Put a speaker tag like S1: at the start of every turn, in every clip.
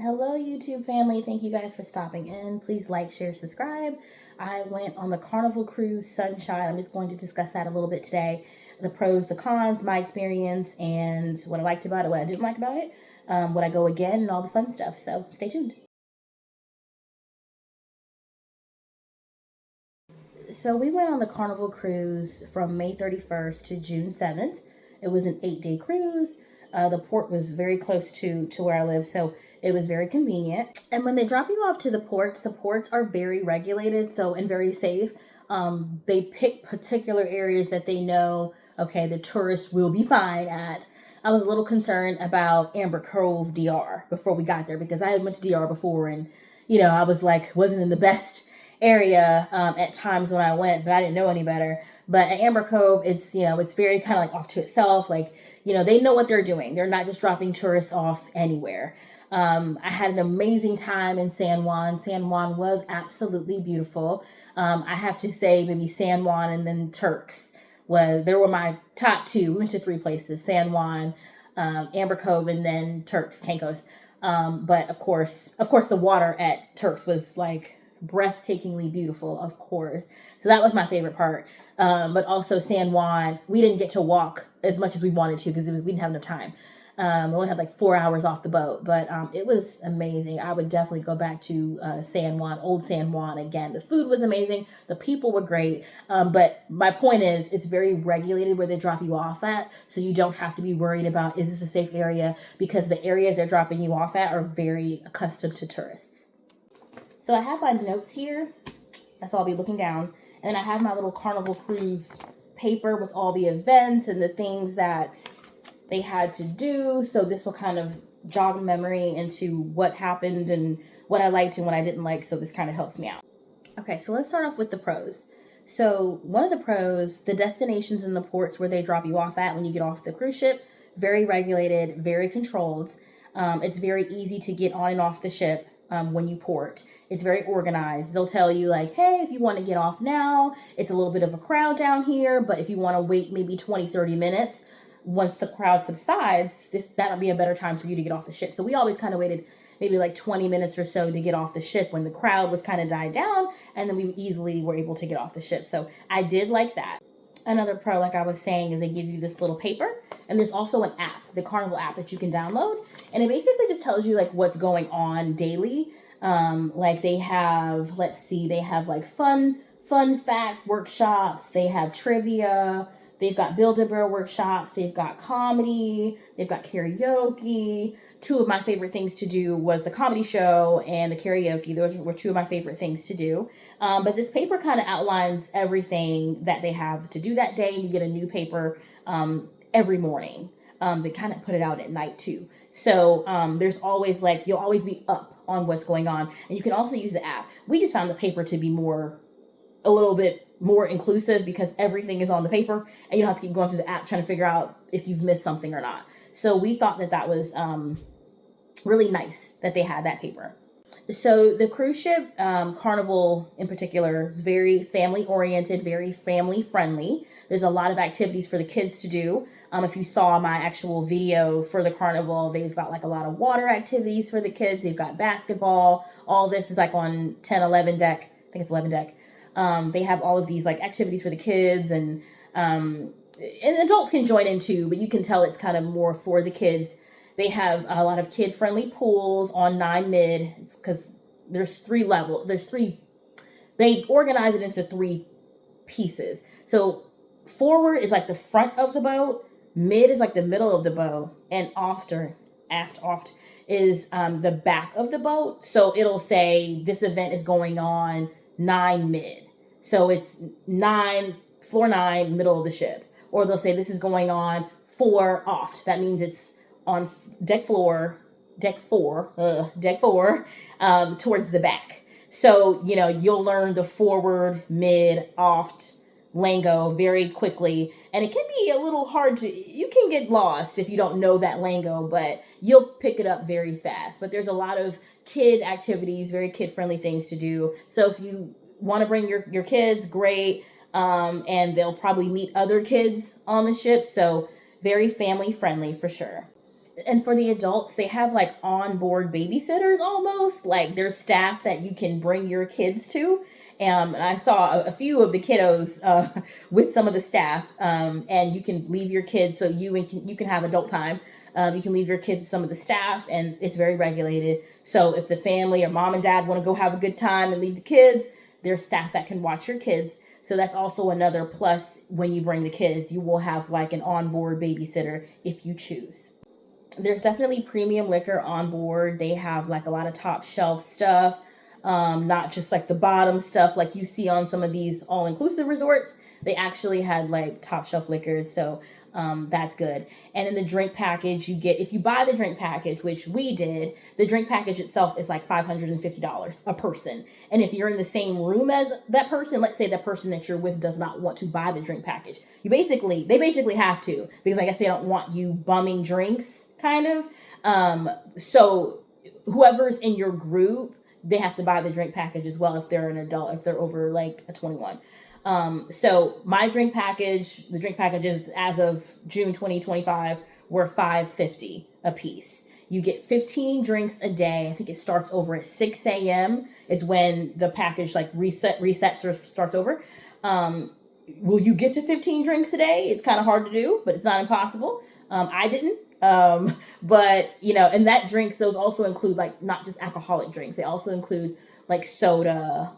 S1: Hello, YouTube family. Thank you guys for stopping in. Please like, share, subscribe. I went on the Carnival cruise Sunshine. I'm just going to discuss that a little bit today. The pros, the cons, my experience, and what I liked about it, what I didn't like about it, would I go again, and all the fun stuff. So stay tuned. So we went on the Carnival cruise from May 31st to June 7th. It was an 8-day cruise. The port was very close to where I live, so it was very convenient. And when they drop you off to the ports are very regulated, so and very safe. They pick particular areas that they know, okay, the tourists will be fine at. I was a little concerned about Amber Cove, DR, before we got there, because I had went to DR before, and I was like, wasn't in the best area at times when I went, but I didn't know any better. But at Amber Cove, it's very kind of like off to itself. Like, they know what they're doing. They're not just dropping tourists off anywhere. I had an amazing time in San Juan. San Juan was absolutely beautiful. I have to say maybe San Juan and then Turks they were my top two. We went to 3 places: San Juan, Amber Cove, and then Turks, Cancos. But of course, the water at Turks was like breathtakingly beautiful, of course. So that was my favorite part. But also San Juan, we didn't get to walk as much as we wanted to because we didn't have enough time. We only had like 4 hours off the boat, but it was amazing. I would definitely go back to San Juan, old San Juan again. The food was amazing. The people were great. But my point is, it's very regulated where they drop you off at, so you don't have to be worried about, is this a safe area? Because the areas they're dropping you off at are very accustomed to tourists. So I have my notes here. That's all I'll be looking down. And then I have my little Carnival cruise paper with all the events and the things that they had to do. So this will kind of jog memory into what happened and what I liked and what I didn't like. So this kind of helps me out. Okay, so let's start off with the pros. So one of the pros, the destinations and the ports where they drop you off at when you get off the cruise ship, very regulated, very controlled. It's very easy to get on and off the ship. When you port, it's very organized. They'll tell you like, hey, if you want to get off now, it's a little bit of a crowd down here, but if you want to wait maybe 20-30 minutes, once the crowd subsides, that'll be a better time for you to get off the ship. So we always kind of waited maybe like 20 minutes or so to get off the ship when the crowd was kind of died down, and then we easily were able to get off the ship. So I did like that. Another pro, like I was saying, is they give you this little paper, and there's also an app, the Carnival app, that you can download, and it basically just tells you like what's going on daily. Like they have, they have like fun fact workshops, they have trivia, they've got Build-A-Bear workshops, they've got comedy, they've got karaoke. 2 of my favorite things to do was the comedy show and the karaoke. Those were 2 of my favorite things to do. But this paper kind of outlines everything that they have to do that day. You get a new paper every morning. They kind of put it out at night too. So there's always you'll always be up on what's going on. And you can also use the app. We just found the paper to be a little bit more inclusive because everything is on the paper and you don't have to keep going through the app trying to figure out if you've missed something or not. So we thought that was really nice that they had that paper. So the cruise ship, Carnival in particular, is very family oriented, very family friendly. There's a lot of activities for the kids to do. If you saw my actual video for the Carnival, they've got like a lot of water activities for the kids. They've got basketball. All this is like on 10, 11 deck. I think it's 11 deck. They have all of these like activities for the kids, and adults can join in too, but you can tell it's kind of more for the kids. They have a lot of kid-friendly pools on 9 mid because there's 3 levels. They organize it into 3 pieces. So forward is like the front of the boat, mid is like the middle of the boat, and aft is the back of the boat. So it'll say this event is going on 9 mid. So it's 9, floor 9, middle of the ship. Or they'll say this is going on 4 aft. That means it's on deck 4, towards the back. So, you'll learn the forward, mid, aft lingo very quickly. And it can be a little hard you can get lost if you don't know that lingo, but you'll pick it up very fast. But there's a lot of kid activities, very kid-friendly things to do. So if you want to bring your kids, great. And they'll probably meet other kids on the ship. So very family friendly for sure. And for the adults, they have like onboard babysitters almost. Like there's staff that you can bring your kids to. And I saw a few of the kiddos with some of the staff, and you can leave your kids so you can have adult time. You can leave your kids with some of the staff, and it's very regulated. So if the family or mom and dad want to go have a good time and leave the kids, there's staff that can watch your kids. So that's also another plus. When you bring the kids, you will have like an onboard babysitter if you choose. There's definitely premium liquor on board. They have like a lot of top shelf stuff, not just like the bottom stuff like you see on some of these all-inclusive resorts. They actually had like top shelf liquors, so that's good. And in the drink package, you get, if you buy the drink package, which we did, the drink package itself is like $550 a person. And if you're in the same room as that person, let's say the person that you're with does not want to buy the drink package, they basically have to, because I guess they don't want you bumming drinks, kind of. So whoever's in your group, they have to buy the drink package as well if they're an adult, if they're over like a 21. So my drink package, the drink packages as of June 2025 were $550 a piece. You get 15 drinks a day. I think it starts over at 6 a.m. is when the package like resets or starts over. Will you get to 15 drinks a day? It's kind of hard to do, but it's not impossible. I didn't. But and that drinks, those also include like not just alcoholic drinks. They also include like soda,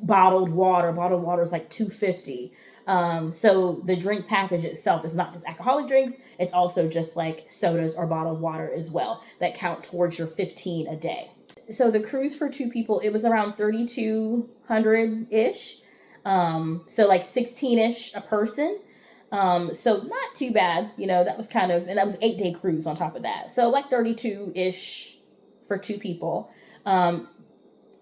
S1: bottled water. Bottled water is like $2.50. So the drink package itself is not just alcoholic drinks. It's also just like sodas or bottled water as well that count towards your 15 a day. So the cruise for two people, it was around 3,200 ish. So like 16-ish a person. So not too bad, that was kind of, and that was 8-day cruise on top of that. So like 32-ish for two people.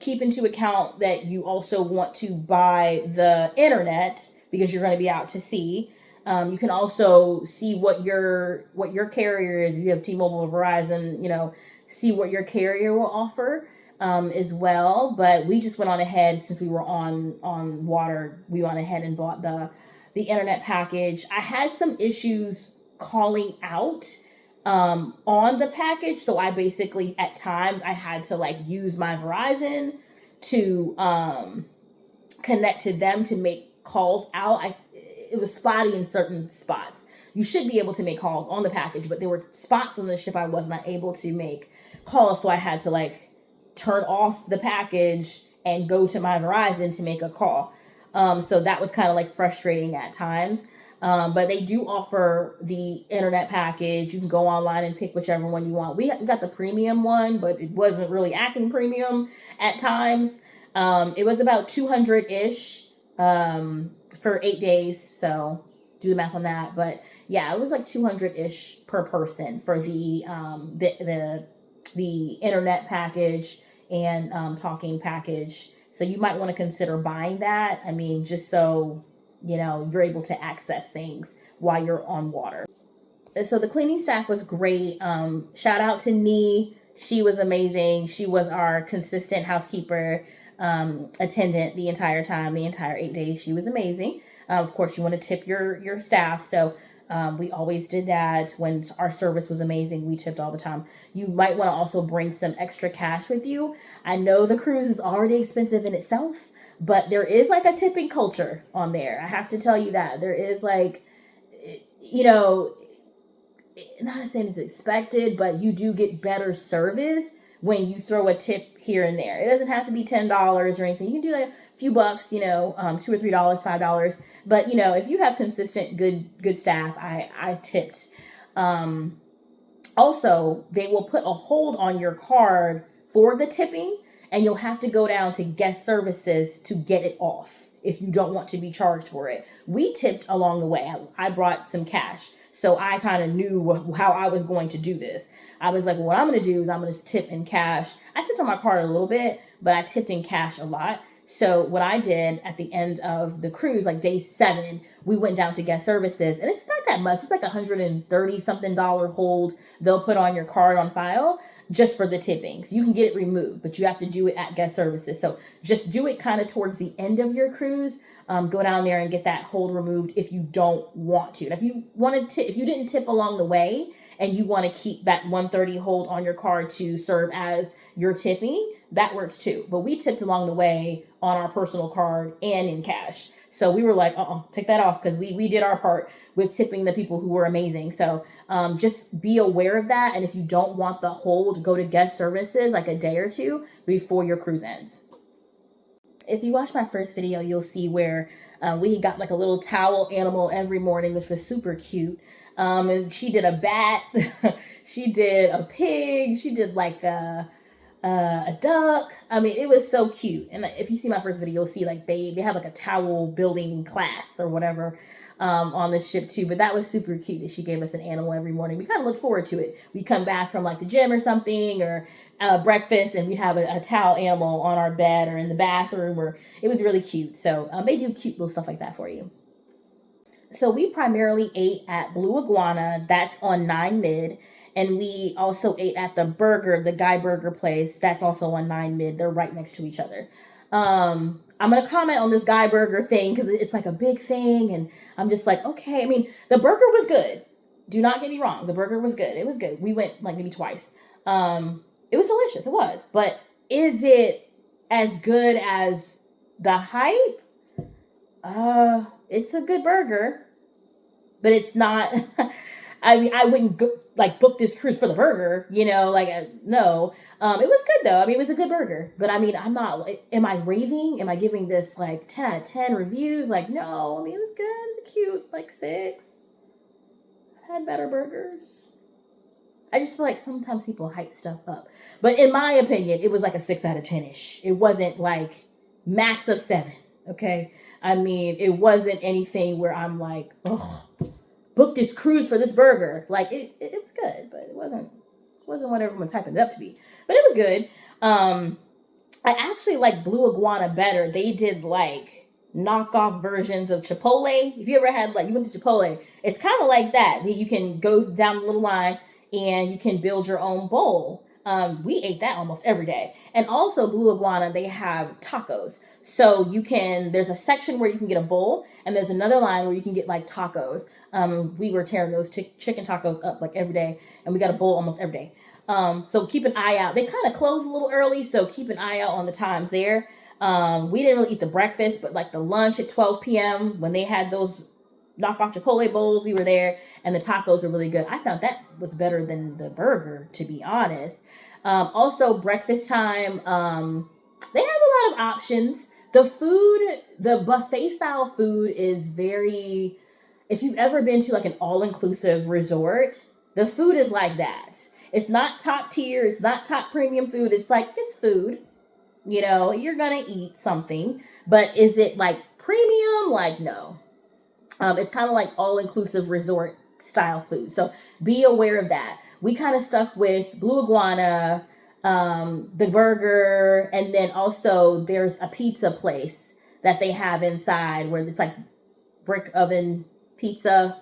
S1: Keep into account that you also want to buy the internet because you're going to be out to sea. You can also see what your carrier is. If you have T-Mobile or Verizon, see what your carrier will offer as well. But we just went on ahead, since we were on water, we went ahead and bought the internet package. I had some issues calling out on the package, so I basically at times I had to like use my Verizon to connect to them to make calls out. It was spotty in certain spots. You should be able to make calls on the package, but there were spots on the ship I was not able to make calls, so I had to like turn off the package and go to my Verizon to make a call. So that was kind of like frustrating at times. But they do offer the internet package. You can go online and pick whichever one you want. We got the premium one, but it wasn't really acting premium at times. It was about 200-ish for 8 days. So do the math on that. But yeah, it was like 200-ish per person for the internet package and talking package. So you might want to consider buying that. I mean, just so you're able to access things while you're on water. And so the cleaning staff was great. Shout out to Nee. She was amazing. She was our consistent housekeeper attendant the entire time, the entire 8 days. She was amazing. Of course, you want to tip your staff. So we always did that. When our service was amazing, we tipped all the time. You might want to also bring some extra cash with you. I know the cruise is already expensive in itself, but there is like a tipping culture on there. I have to tell you that. There is like, not saying it's expected, but you do get better service when you throw a tip here and there. It doesn't have to be $10 or anything. You can do like a few bucks, $2 or $3, $5. But if you have consistent good staff, I tipped. Also, they will put a hold on your card for the tipping, and you'll have to go down to guest services to get it off if you don't want to be charged for it. We tipped along the way. I brought some cash, so I kind of knew how I was going to do this. I was like, well, what I'm going to do is I'm going to tip in cash. I tipped on my card a little bit, but I tipped in cash a lot. So what I did at the end of the cruise, like day 7, we went down to guest services, and it's not that much. It's like $130 something hold they'll put on your card on file just for the tipping. So you can get it removed, but you have to do it at guest services. So just do it kind of towards the end of your cruise. Go down there and get that hold removed if you don't want to. And if you didn't tip along the way and you want to keep that 130 hold on your card to serve as your tipping, that works too. But we tipped along the way on our personal card and in cash. So we were like, take that off, because we did our part with tipping the people who were amazing. So just be aware of that. And if you don't want the hold, go to guest services like a day or two before your cruise ends. If you watch my first video, you'll see where we got like a little towel animal every morning, which was super cute. And she did a bat, she did a pig, she did like a duck. I mean, it was so cute. And if you see my first video, you'll see like they have like a towel building class or whatever on the ship too. But that was super cute that she gave us an animal every morning. We kind of look forward to it. We come back from like the gym or something, or breakfast, and we'd have a towel animal on our bed or in the bathroom, or it was really cute. So they do cute little stuff like that for you. So we primarily ate at Blue Iguana. That's on 9 Mid. And we also ate at the Guy Burger place. That's also on 9 Mid. They're right next to each other. I'm going to comment on this Guy Burger thing because it's like a big thing. And I'm just like, okay. I mean, the burger was good. Do not get me wrong. The burger was good. It was good. We went like maybe twice. It was delicious. It was. But is it as good as the hype? It's a good burger. But it's not... I mean, I wouldn't go, like book this cruise for the burger, you know, like, no. It was good though. I mean, it was a good burger, but I mean, I'm not, am I raving? Am I giving this like 10 out of 10 reviews? Like, no, I mean, it was good. It was cute, like 6. I've had better burgers. I just feel like sometimes people hype stuff up, but in my opinion, it was like a 6 out of 10-ish. It wasn't like max of 7. Okay. I mean, it wasn't anything where I'm like, oh, book this cruise for this burger. Like it was good, but it wasn't what everyone's hyping it up to be. But it was good. I actually like Blue Iguana better. They did like knockoff versions of Chipotle. If you ever had like you went to Chipotle, it's kind of like that. You can go down the little line and you can build your own bowl. We ate that almost every day. And also Blue Iguana, they have tacos. So there's a section where you can get a bowl, and there's another line where you can get like tacos. We were tearing those chicken tacos up like every day, and we got a bowl almost every day. So keep an eye out. They kind of close a little early, so keep an eye out on the times there. We didn't really eat the breakfast, but like the lunch at 12 p.m. when they had those knockoff Chipotle bowls, we were there, and the tacos were really good. I found that was better than the burger, to be honest. Also, breakfast time, they have a lot of options. The food, the buffet style food is very, if you've ever been to like an all-inclusive resort, the food is like that. It's not top tier. It's not top premium food. It's like, it's food. You know, you're going to eat something, but is it like premium? Like, no. It's kind of like all-inclusive resort style food. So be aware of that. We kind of stuck with Blue Iguana, the burger, and then also there's a pizza place that they have inside where it's like brick oven pizza.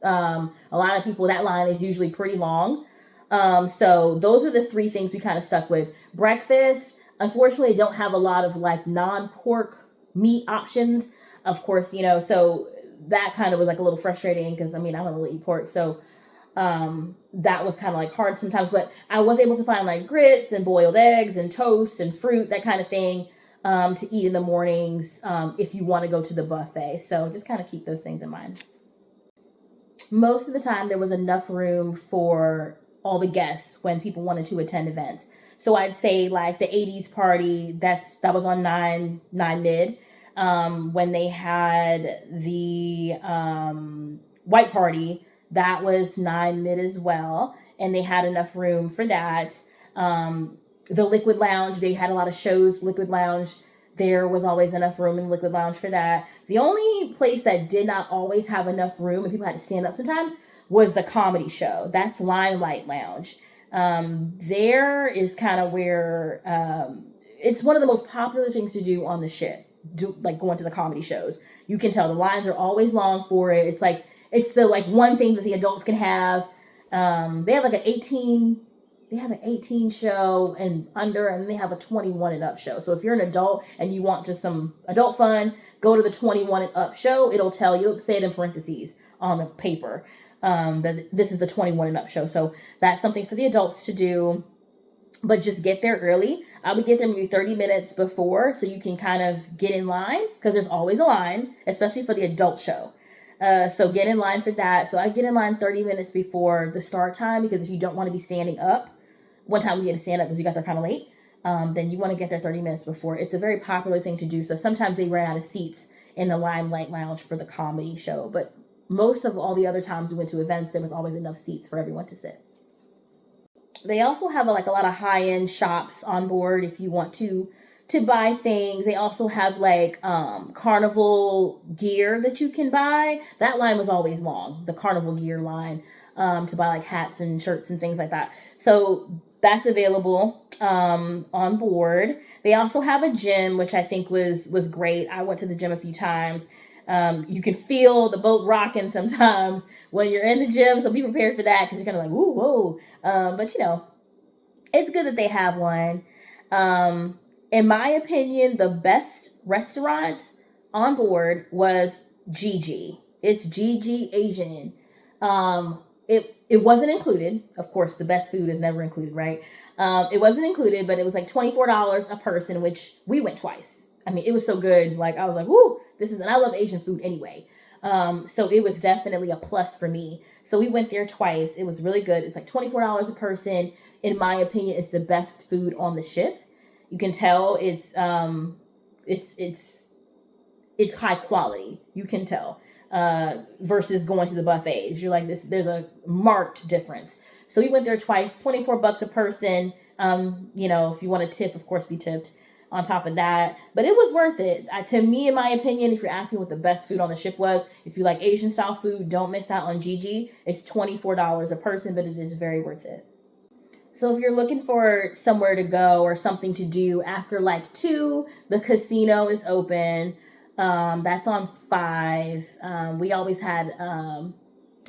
S1: A lot of people, that line is usually pretty long. So those are the 3 things we kind of stuck with. Breakfast, unfortunately, don't have a lot of like non-pork meat options. Of course, you know, so that kind of was like a little frustrating because I mean, I don't really eat pork. So that was kind of like hard sometimes, but I was able to find like grits and boiled eggs and toast and fruit, that kind of thing, to eat in the mornings, if you want to go to the buffet. So just kind of keep those things in mind. Most of the time there was enough room for all the guests when people wanted to attend events. So I'd say like the 80s party, that was on 9 Mid. When they had the white party, that was 9 Mid as well, and they had enough room for that. The Liquid Lounge, they had a lot of shows. Liquid Lounge, there was always enough room in Liquid Lounge for that. The only place that did not always have enough room and people had to stand up sometimes was the comedy show. That's Limelight Lounge. There is kind of where it's one of the most popular things to do on the ship. Like going to the comedy shows. You can tell the lines are always long for it. It's like, it's the like one thing that the adults can have. They have like an 18 show and under, and they have a 21 and up show. So if you're an adult and you want just some adult fun, go to the 21 and up show. It'll tell you, it'll say it in parentheses on the paper. that this is the 21 and up show. So that's something for the adults to do, but just get there early. I would get there maybe 30 minutes before so you can kind of get in line, because there's always a line, especially for the adult show. So get in line for that. So I get in line 30 minutes before the start time, because if you don't want to be standing up, one time we had to stand up because we got there kind of late, then you want to get there 30 minutes before. It's a very popular thing to do. So sometimes they ran out of seats in the Limelight Lounge for the comedy show, but most of all the other times we went to events, there was always enough seats for everyone to sit. They also have a lot of high-end shops on board if you want to buy things. They also have Carnival gear that you can buy. That line was always long, the Carnival gear line, to buy hats and shirts and things like that. So that's available on board. They also have a gym, which I think was great. I went to the gym a few times. You can feel the boat rocking sometimes when you're in the gym, so be prepared for that, because you're kind of ooh, whoa. But it's good that they have one. In my opinion, the best restaurant on board was Gigi. It's Gigi Asian. It wasn't included. Of course, the best food is never included, right? It wasn't included, but it was $24 a person, which we went twice. I mean, it was so good. I was woo, and I love Asian food anyway. So it was definitely a plus for me. So we went there twice. It was really good. It's $24 a person. In my opinion, it's the best food on the ship. You can tell it's high quality. You can tell, versus going to the buffets. You're there's a marked difference. So we went there twice, $24 a person. If you want to tip, of course, be tipped on top of that, but it was worth it. To me, in my opinion, if you're asking what the best food on the ship was, if you like Asian style food, don't miss out on Gigi. It's $24 a person, but it is very worth it. So if you're looking for somewhere to go or something to do after 2, the casino is open. That's on 5. We always had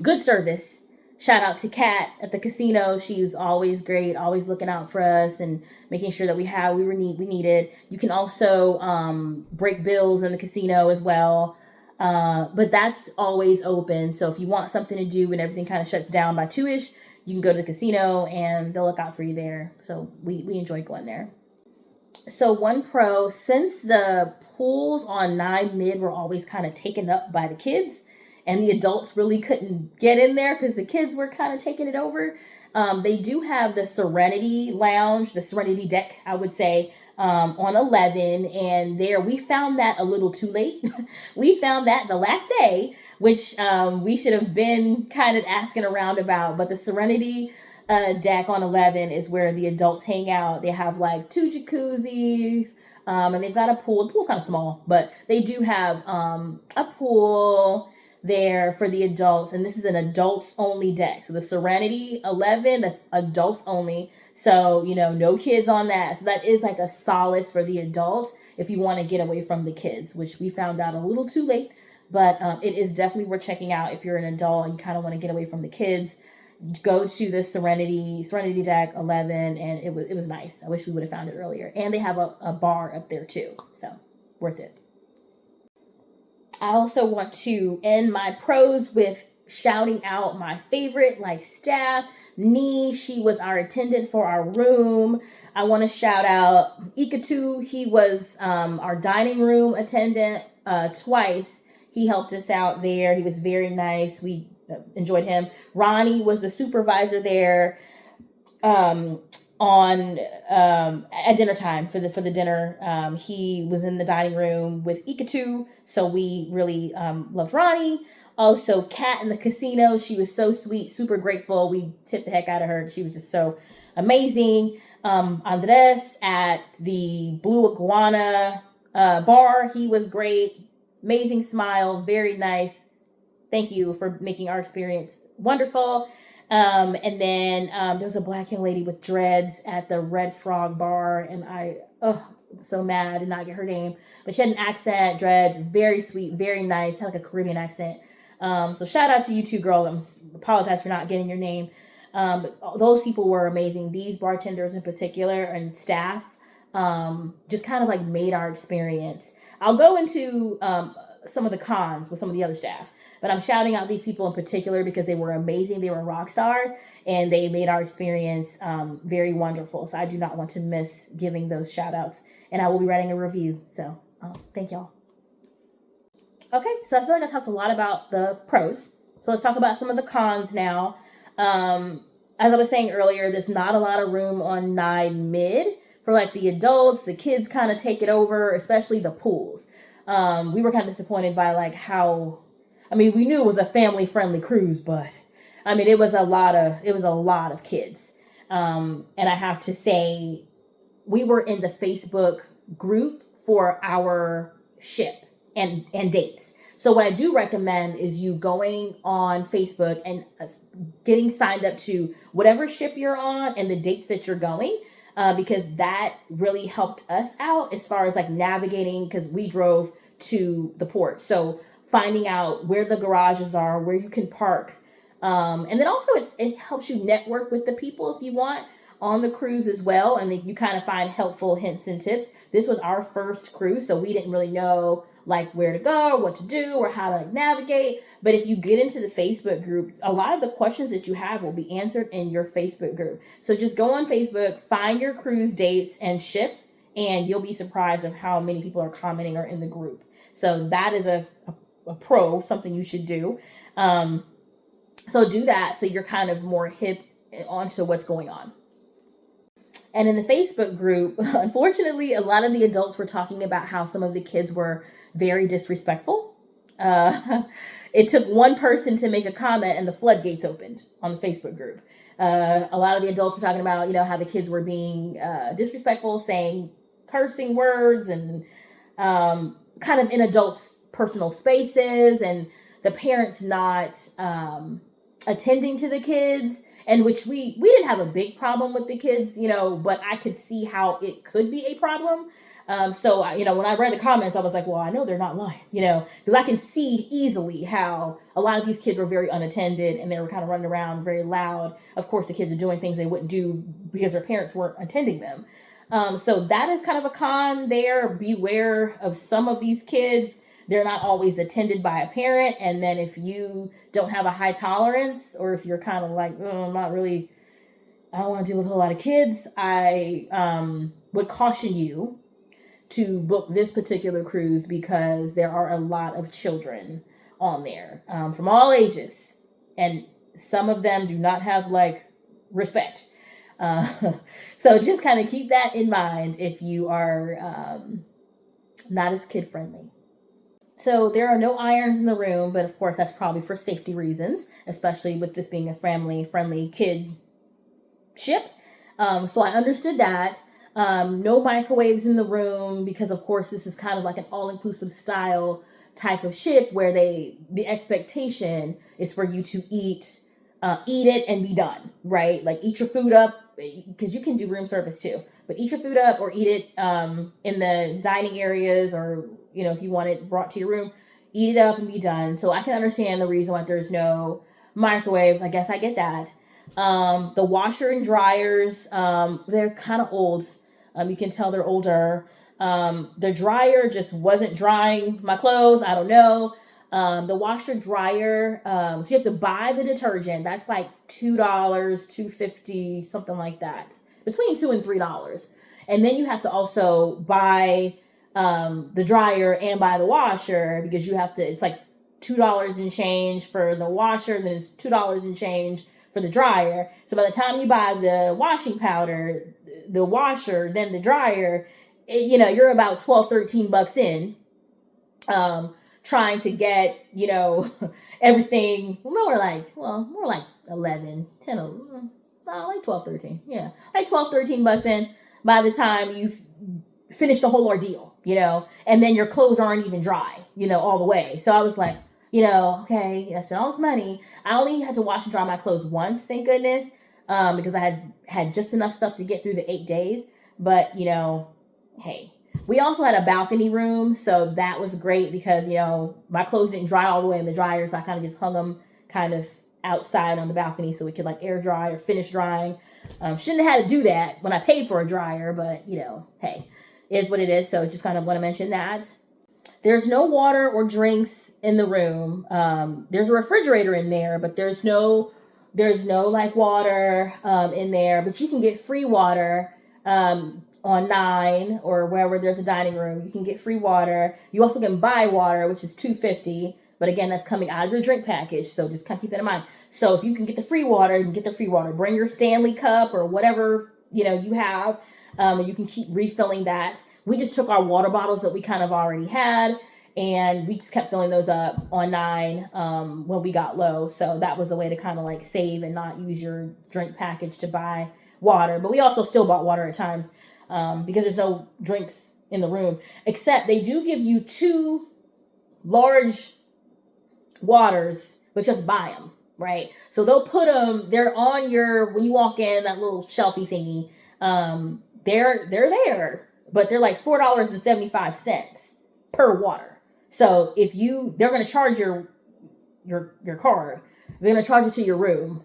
S1: good service. Shout out to Kat at the casino. She's always great, always looking out for us and making sure that we needed. You can also break bills in the casino as well. But that's always open. So if you want something to do when everything kind of shuts down by 2-ish, you can go to the casino and they'll look out for you there. So we enjoy going there. So one pro, since the pools on 9 mid were always kind of taken up by the kids, and the adults really couldn't get in there because the kids were kind of taking it over, they do have the Serenity Lounge, the Serenity Deck, I would say, on 11. And there, we found that a little too late. We found that the last day, which we should have been kind of asking around about. But the Serenity deck on 11 is where the adults hang out. They have 2 jacuzzis, and they've got a pool. The pool's kind of small, but they do have a pool there for the adults, and this is an adults only deck. So the Serenity 11, that's adults only. So, no kids on that. So that is a solace for the adults if you want to get away from the kids, which we found out a little too late, but it is definitely worth checking out if you're an adult and you kind of want to get away from the kids. Go to the Serenity Deck 11, and it was nice. I wish we would have found it earlier. And they have a bar up there too, so worth it. I also want to end my pros with shouting out my favorite staff. Nee, she was our attendant for our room. I want to shout out Ikatu. He was our dining room attendant twice. He helped us out there. He was very nice. We enjoyed him. Ronnie was the supervisor there at dinner time for the dinner. He was in the dining room with Ikatu, so we really loved Ronnie. Also, Kat in the casino, she was so sweet, super grateful. We tipped the heck out of her. She was just so amazing. Andres at the Blue Iguana bar, he was great. Amazing smile, very nice. Thank you for making our experience wonderful. And then there was a black young lady with dreads at the Red Frog bar, and I'm so mad I did not get her name, but she had an accent, dreads, very sweet, very nice, had a Caribbean accent. So shout out to you two, girl. Apologize for not getting your name. But those people were amazing. These bartenders in particular and staff just kind of made our experience. I'll go into some of the cons with some of the other staff. But I'm shouting out these people in particular because they were amazing. They were rock stars, and they made our experience very wonderful. So I do not want to miss giving those shout outs. And I will be writing a review. So thank y'all. Okay, so I feel like I talked a lot about the pros. So let's talk about some of the cons now. As I was saying earlier, there's not a lot of room on mid for like the adults. The kids kind of take it over, especially the pools. We were kind of disappointed by like how, I mean, we knew it was a family friendly cruise, but I mean, it was a lot of kids. And I have to say, we were in the Facebook group for our ship and dates. So what I do recommend is you going on Facebook and getting signed up to whatever ship you're on and the dates that you're going, because that really helped us out as far as like navigating, because we drove to the port. So finding out where the garages are, where you can park. And then also it helps you network with the people if you want on the cruise as well. And then you kind of find helpful hints and tips. This was our first cruise, so we didn't really know like where to go, what to do, or how to like navigate. But if you get into the Facebook group, a lot of the questions that you have will be answered in your Facebook group. So just go on Facebook, find your cruise dates and ship, and you'll be surprised of how many people are commenting or in the group. So that is a pro, something you should do. So do that so you're kind of more hip onto what's going on. And in the Facebook group, unfortunately, a lot of the adults were talking about how some of the kids were very disrespectful. It took one person to make a comment and the floodgates opened on the Facebook group. A lot of the adults were talking about, how the kids were being disrespectful, saying cursing words and kind of in adults' personal spaces, and the parents not attending to the kids. And which we didn't have a big problem with the kids, but I could see how it could be a problem. So, when I read the comments, I was like, well, I know they're not lying, because I can see easily how a lot of these kids were very unattended and they were kind of running around very loud. Of course, the kids are doing things they wouldn't do because their parents weren't attending them. So that is kind of a con there. Beware of some of these kids. They're not always attended by a parent. And then if you don't have a high tolerance, or if you're kind of like, I don't want to deal with a whole lot of kids, I would caution you to book this particular cruise, because there are a lot of children on there from all ages. And some of them do not have like respect. So just kind of keep that in mind if you are not as kid friendly. So there are no irons in the room, but of course that's probably for safety reasons, especially with this being a family-friendly kid ship. So I understood that. No microwaves in the room, because of course this is kind of like an all-inclusive style type of ship where the expectation is for you to eat it and be done, right? Like eat your food up, because you can do room service too, but eat your food up or eat it in the dining areas, or if you want it brought to your room, eat it up and be done. So I can understand the reason why there's no microwaves. I guess I get that. The washer and dryers, they're kind of old. You can tell they're older. The dryer just wasn't drying my clothes. I don't know. The washer dryer, so you have to buy the detergent. That's like $2, $2.50, something like that, between $2 and $3. And then you have to also buy the dryer and buy the washer, because you have to, it's like $2 and change for the washer, and then it's $2 and change for the dryer. So by the time you buy the washing powder, the washer, then the dryer, you're about $12-13 in, trying to get, everything more like 11, 10, like 12, 13. Yeah. Like $12-13 in by the time you've finished the whole ordeal, and then your clothes aren't even dry, all the way. So I was like, okay, I spent all this money. I only had to wash and dry my clothes once, thank goodness, because I had just enough stuff to get through the 8 days. But, hey, we also had a balcony room, so that was great because, my clothes didn't dry all the way in the dryer, so I kind of just hung them kind of outside on the balcony so we could like air dry or finish drying. Shouldn't have had to do that when I paid for a dryer, but, hey, is what it is. So just kind of want to mention that. there's no water or drinks in the room. There's a refrigerator in there, but there's no like water in there. But you can get free water on 9 or wherever there's a dining room. You can get free water. You also can buy water, which is $2.50. But again, that's coming out of your drink package, so just kind of keep that in mind. So if you can get the free water, you can get the free water. Bring your Stanley cup or whatever you have, and you can keep refilling that. We just took our water bottles that we kind of already had, and we just kept filling those up on 9 when we got low. So that was a way to kind of like save and not use your drink package to buy water. But we also still bought water at times because there's no drinks in the room, except they do give you 2 large waters, but you have to buy them, right? So they'll put them, they're on when you walk in, that little shelfie thingy, they're there, but they're like $4.75 per water. So they're going to charge your card, they're going to charge it to your room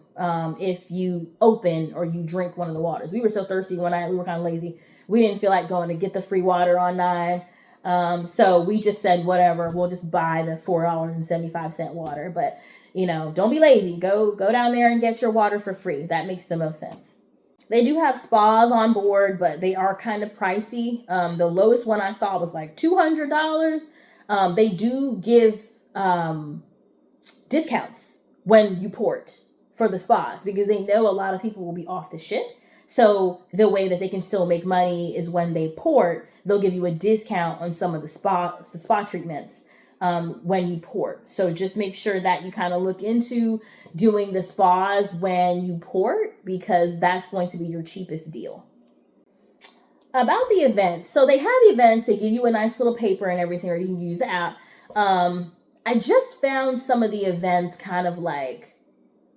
S1: if you open or you drink one of the waters. We were so thirsty one night, we were kind of lazy. We didn't feel like going to get the free water on 9. So we just said, whatever, we'll just buy the $4.75 water. But, don't be lazy. Go down there and get your water for free. That makes the most sense. They do have spas on board, but they are kind of pricey. The lowest one I saw was like $200. They do give discounts when you port for the spas because they know a lot of people will be off the ship. So the way that they can still make money is when they port, they'll give you a discount on some of the spa treatments when you port. So just make sure that you kind of look into doing the spas when you port because that's going to be your cheapest deal. About the events. So they have events. They give you a nice little paper and everything, or you can use the app. I just found some of the events kind of like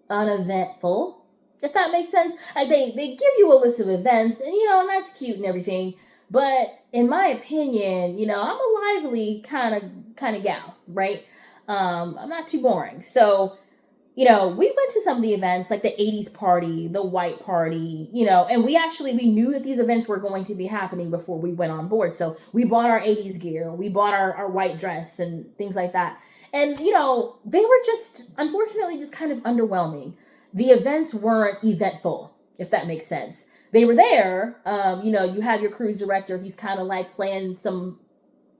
S1: uneventful, if that makes sense. Like they give you a list of events and, and that's cute and everything. But in my opinion, I'm a lively kind of gal, right? I'm not too boring. So, we went to some of the events like the 80s party, the white party, and we knew that these events were going to be happening before we went on board. So we bought our 80s gear, we bought our white dress and things like that. And, they were just, unfortunately, just kind of underwhelming. The events weren't eventful, if that makes sense. They were there. You have your cruise director. He's kind of like playing some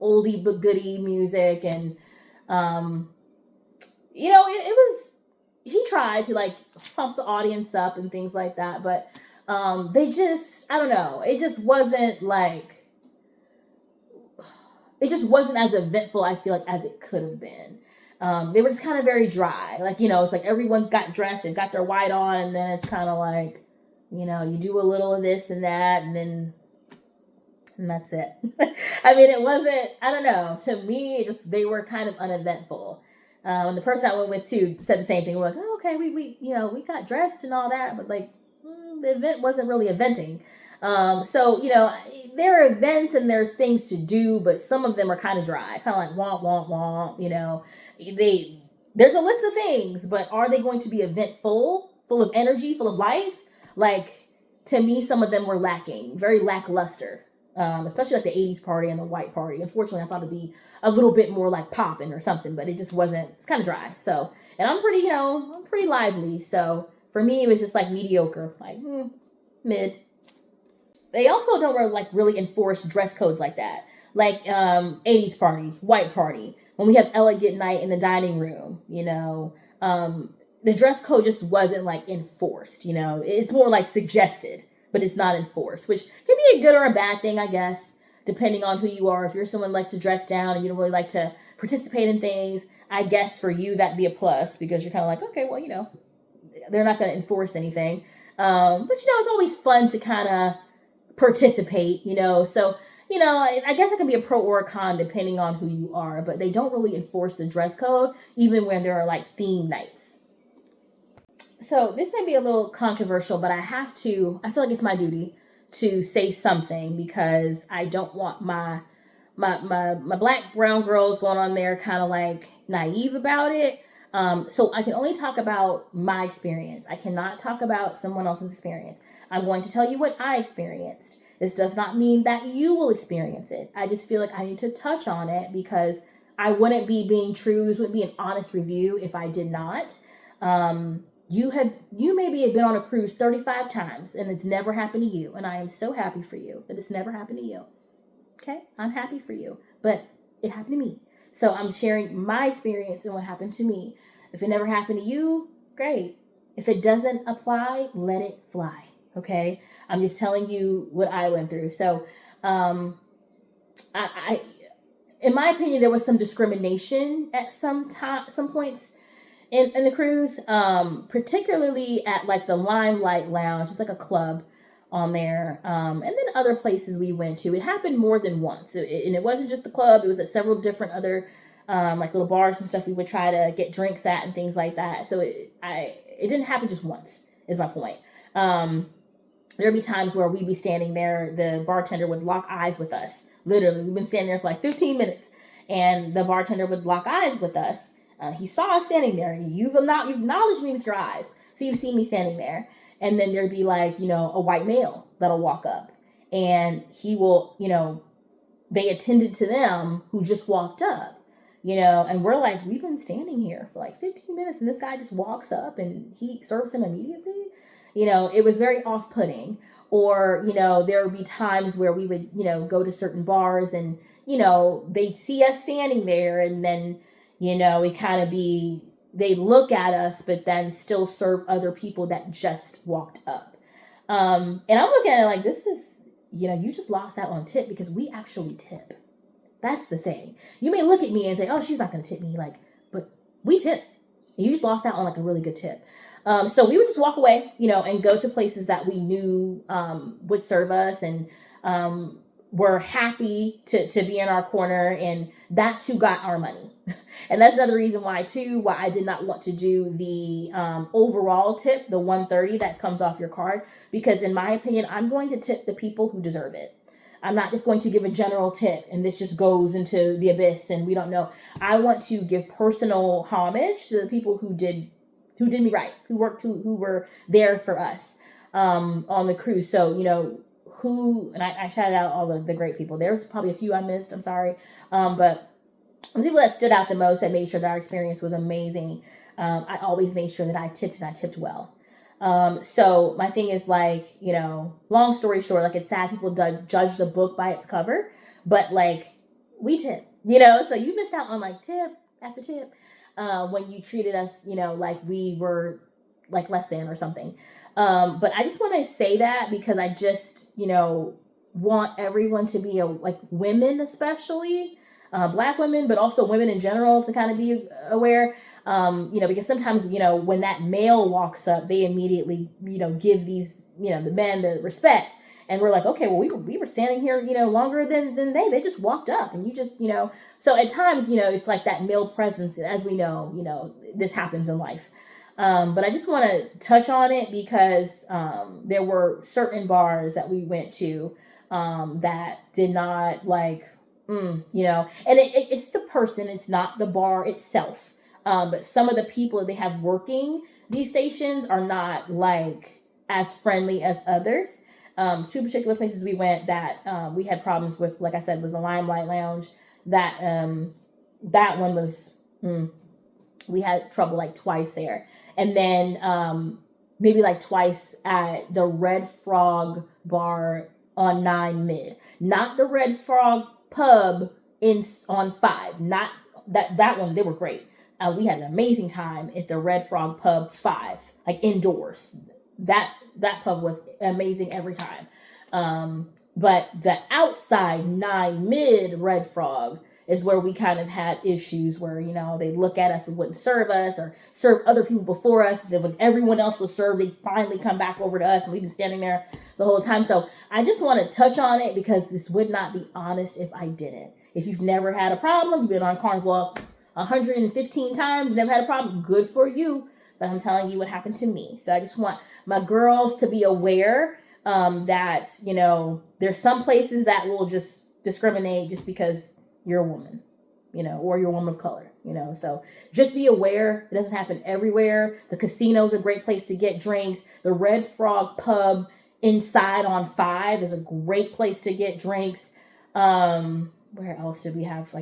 S1: oldie but goodie music. And, it was, he tried to like pump the audience up and things like that. But they just, I don't know. It just wasn't as eventful, I feel like, as it could have been. They were just kind of very dry. Like, it's like everyone's got dressed and got their white on. And then it's kind of like, you do a little of this and that. And that's it. I mean, it wasn't, I don't know. To me, they were kind of uneventful. And the person I went with too said the same thing. We're like, oh, okay, we got dressed and all that. But like, the event wasn't really eventing. So, there are events and there's things to do, but some of them are kind of dry, kind of like womp, womp, womp, there's a list of things, but are they going to be full of energy, full of life? Like, to me, some of them were lacking, very lackluster, especially like the 80s party and the white party. Unfortunately, I thought it'd be a little bit more like popping or something, but it just wasn't, it's kind of dry. So, and I'm pretty lively. So for me, it was just like mediocre, like mid. They also don't really enforce dress codes like that. Like 80s party, white party. When we have elegant night in the dining room, the dress code just wasn't like enforced, It's more like suggested, but it's not enforced, which can be a good or a bad thing, I guess, depending on who you are. If you're someone who likes to dress down and you don't really like to participate in things, I guess for you that'd be a plus because you're kind of like, okay, well, they're not going to enforce anything. But it's always fun to kind of participate, so I guess it can be a pro or a con depending on who you are, but they don't really enforce the dress code even when there are like theme nights. So this may be a little controversial, but I feel like it's my duty to say something because I don't want my black brown girls going on there kind of like naive about it. So I can only talk about my experience. I cannot talk about someone else's experience. I'm going to tell you what I experienced. This does not mean that you will experience it. I just feel like I need to touch on it because I wouldn't be being true. This wouldn't be an honest review if I did not. You maybe have been on a cruise 35 times and it's never happened to you. And I am so happy for you that it's never happened to you. Okay? I'm happy for you. But it happened to me. So I'm sharing my experience and what happened to me. If it never happened to you, great. If it doesn't apply, let it fly. Okay? I'm just telling you what I went through. So, I in my opinion, there was some discrimination at some points in the cruise, particularly at like the Limelight Lounge. It's like a club on there, and then other places we went to. It happened more than once, and it wasn't just the club. It was at several different other like little bars and stuff we would try to get drinks at and things like that. So it didn't happen just once, is my point. There'd be times where we'd be standing there, the bartender would lock eyes with us. Literally, we've been standing there for like 15 minutes, and the bartender would lock eyes with us. He saw us standing there, and you've acknowledged me with your eyes, so you've seen me standing there. And then there'd be like, a white male that'll walk up, and he will, they attended to them who just walked up, and we're like, we've been standing here for like 15 minutes, and this guy just walks up and he serves him immediately. It was very off-putting. Or, there would be times where we would, go to certain bars and, they'd see us standing there, and then, it kind of they'd look at us, but then still serve other people that just walked up. And I'm looking at it like, this is, you just lost out on tip, because we actually tip. That's the thing. You may look at me and say, oh, she's not going to tip me, but we tip. You just lost out on like a really good tip. So we would just walk away, and go to places that we knew would serve us, and were happy to be in our corner, and that's who got our money. And that's another reason why I did not want to do the overall tip, the $130 that comes off your card, because in my opinion, I'm going to tip the people who deserve it. I'm not just going to give a general tip and this just goes into the abyss and we don't know. I want to give personal homage to the people who did me right, who were there for us on the cruise. So, and I shouted out all the great people. There's probably a few I missed, I'm sorry. But the people that stood out the most, that made sure that our experience was amazing, I always made sure that I tipped, and I tipped well. So my thing is like, long story short, like, it's sad people judge the book by its cover, but like, we tip, so you missed out on like tip after tip. When you treated us, like we were like less than or something. But I just want to say that because I just, want everyone to be like women, especially Black women, but also women in general, to kind of be aware, because sometimes, when that male walks up, they immediately, give these, the men the respect. And we're like, okay, well, we were standing here, longer than they just walked up, and you just, so at times, it's like that male presence, as we know, this happens in life. But I just want to touch on it because there were certain bars that we went to that did not like, and it's the person, it's not the bar itself. But some of the people that they have working these stations are not like as friendly as others. Two particular places we went that we had problems with, like I said, was the Limelight Lounge. That one was, we had trouble like twice there. And then maybe like twice at the Red Frog bar on 9 Mid. Not the Red Frog pub on 5. Not that one, they were great. We had an amazing time at the Red Frog pub 5, like indoors. That pub was amazing every time. But the outside 9 Mid Red Frog is where we kind of had issues where, they look at us and wouldn't serve us or serve other people before us. Then when everyone else was served, they finally come back over to us, and we've been standing there the whole time. So I just want to touch on it because this would not be honest if I didn't. If you've never had a problem, you've been on Carnival 115 times, never had a problem, good for you. But I'm telling you what happened to me. So I just want my girls to be aware that, there's some places that will just discriminate just because you're a woman, or you're a woman of color, So just be aware. It doesn't happen everywhere. The casino's a great place to get drinks. The Red Frog pub inside on 5 is a great place to get drinks. Where else did we have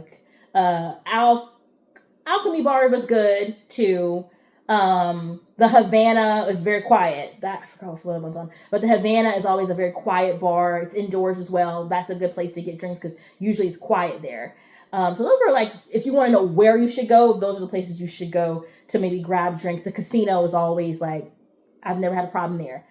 S1: Alchemy Bar was good too. The Havana is very quiet. That I forgot what floor one's on, but the Havana is always a very quiet bar. It's indoors as well. That's a good place to get drinks because usually it's quiet there. So those were like, if you want to know where you should go, those are the places you should go to maybe grab drinks. The casino is always like, I've never had a problem there.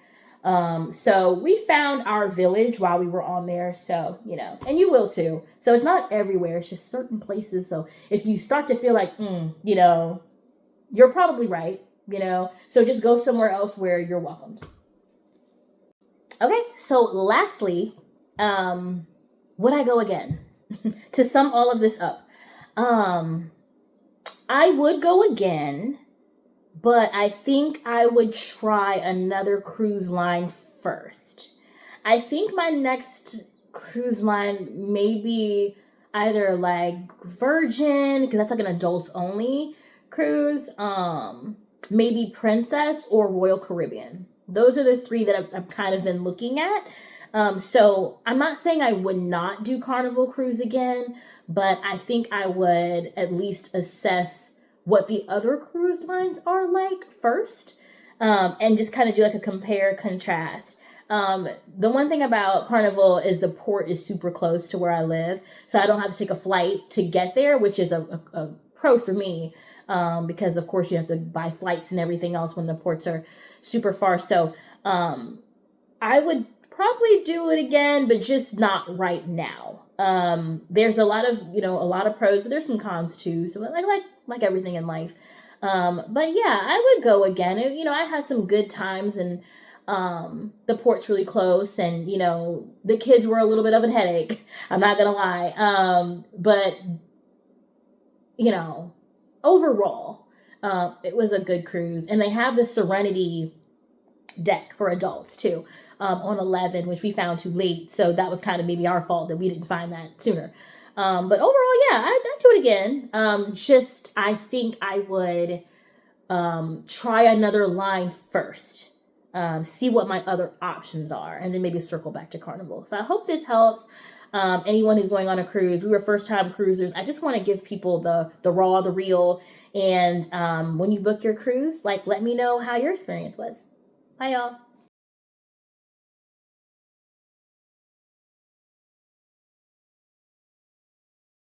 S1: So we found our village while we were on there. So, and you will too. So it's not everywhere. It's just certain places. So if you start to feel like, you're probably right, so just go somewhere else where you're welcomed. Okay. So lastly, would I go again? To sum all of this up, I would go again, but I think I would try another cruise line first. I think my next cruise line may be either like Virgin, because that's like an adults only cruise, maybe Princess or Royal Caribbean. Those are the three that I've kind of been looking at. So I'm not saying I would not do Carnival cruise again, but I think I would at least assess what the other cruise lines are like first, and just kind of do like a compare contrast. The one thing about Carnival is the port is super close to where I live, so I don't have to take a flight to get there, which is a pro for me, because of course you have to buy flights and everything else when the ports are super far. So I would probably do it again, but just not right now. There's a lot of pros, but there's some cons too. So like everything in life. But yeah, I would go again. I had some good times, and the port's really close, and the kids were a little bit of a headache. I'm not gonna lie. But overall, it was a good cruise, and they have the Serenity deck for adults too, on 11, which we found too late. So that was kind of maybe our fault that we didn't find that sooner. But overall, yeah, I'd do it again. I think I would try another line first, see what my other options are, and then maybe circle back to Carnival. So I hope this helps. Anyone who's going on a cruise, we were first time cruisers. I just want to give people the raw, the real. And when you book your cruise, let me know how your experience was. Bye, y'all.